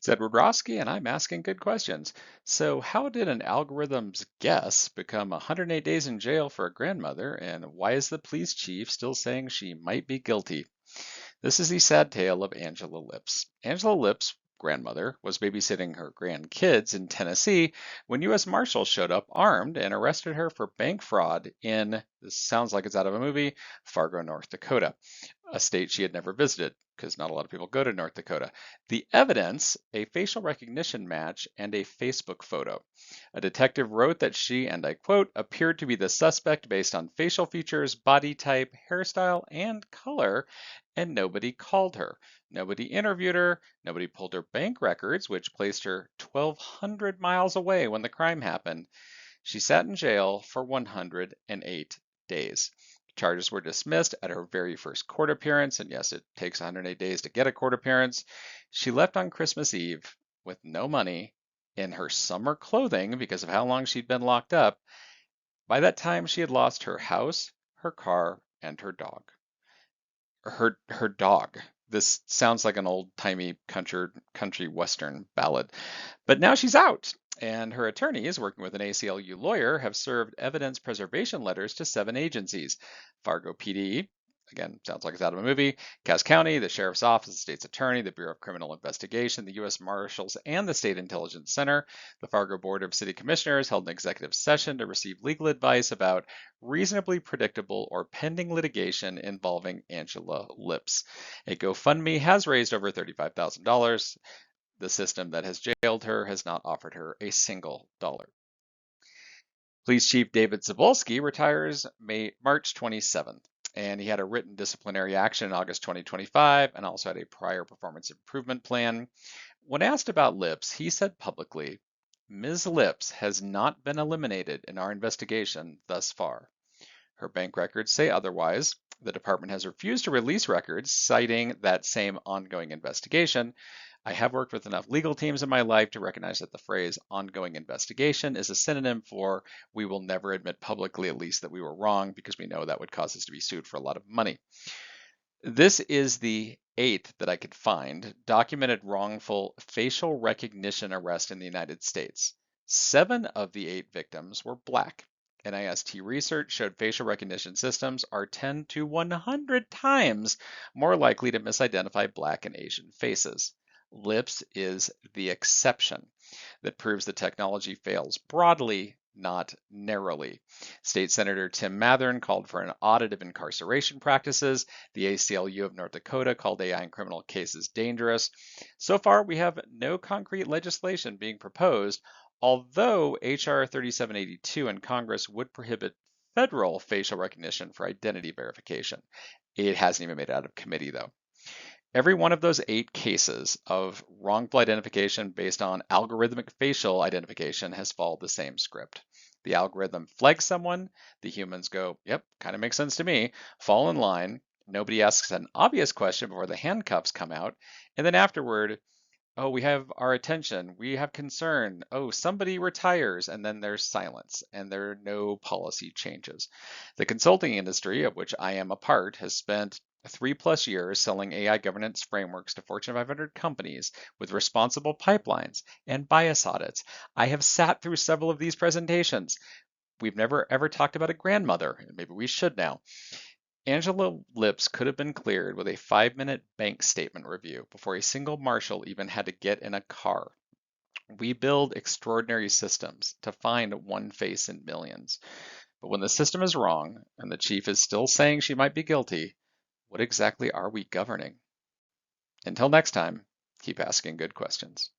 It's Edward Roski, and I'm asking good questions. So, how did an algorithm's guess become 108 days in jail for a grandmother, and why is the police chief still saying she might be guilty? This is the sad tale of Angela Lips. Angela Lips' grandmother was babysitting her grandkids in Tennessee when U.S. Marshals showed up armed and arrested her for bank fraud in, this sounds like it's out of a movie, Fargo, North Dakota, a state she had never visited because not a lot of people go to North Dakota. The evidence, a facial recognition match and a Facebook photo. A detective wrote that she, and I quote, appeared to be the suspect based on facial features, body type, hairstyle, and color, and nobody called her. Nobody interviewed her. Nobody pulled her bank records, which placed her 1,200 miles away when the crime happened. She sat in jail for 108 days. Charges were dismissed at her very first court appearance, and yes, it takes 108 days to get a court appearance. She left on Christmas Eve with no money in her summer clothing because of how long she'd been locked up. By that time, she had lost her house, her car, and her dog. Her dog. This sounds like an old-timey country western ballad. But now she's out, and her attorneys, working with an ACLU lawyer, have served evidence preservation letters to 7 agencies: Fargo PD, again, sounds like it's out of a movie, Cass County, the Sheriff's Office, the State's Attorney, the Bureau of Criminal Investigation, the U.S. Marshals, and the State Intelligence Center. The Fargo Board of City Commissioners held an executive session to receive legal advice about reasonably predictable or pending litigation involving Angela Lips. A GoFundMe has raised over $35,000. The system that has jailed her has not offered her a single dollar. Police Chief David Cebulski retires March 27th, and he had a written disciplinary action in August 2025 and also had a prior performance improvement plan. When asked about Lips, he said publicly, Ms. Lips has not been eliminated in our investigation thus far. Her bank records say otherwise. The department has refused to release records, citing that same ongoing investigation. I have worked with enough legal teams in my life to recognize that the phrase ongoing investigation is a synonym for we will never admit publicly, at least, that we were wrong, because we know that would cause us to be sued for a lot of money. This is the 8th that I could find documented wrongful facial recognition arrest in the United States. 7 of the 8 victims were Black. NIST research showed facial recognition systems are 10 to 100 times more likely to misidentify Black and Asian faces. Lips is the exception that proves the technology fails broadly, not narrowly. State Senator Tim Mathern called for an audit of incarceration practices. The ACLU of North Dakota called AI in criminal cases dangerous. So far, we have no concrete legislation being proposed, although H.R. 3782 in Congress would prohibit federal facial recognition for identity verification. It hasn't even made it out of committee, though. Every one of those 8 cases of wrongful identification based on algorithmic facial identification has followed the same script. The algorithm flags someone, the humans go, yep, kind of makes sense to me, fall in line, nobody asks an obvious question before the handcuffs come out, and then afterward, oh, we have our attention, we have concern, oh, somebody retires, and then there's silence, and there are no policy changes. The consulting industry, of which I am a part, has spent 3+ years selling AI governance frameworks to Fortune 500 companies with responsible pipelines and bias audits. I have sat through several of these presentations. We've never ever talked about a grandmother. Maybe we should now. Angela Lips could have been cleared with a 5-minute bank statement review before a single marshal even had to get in a car. We build extraordinary systems to find one face in millions. But when the system is wrong and the chief is still saying she might be guilty, what exactly are we governing? Until next time, keep asking good questions.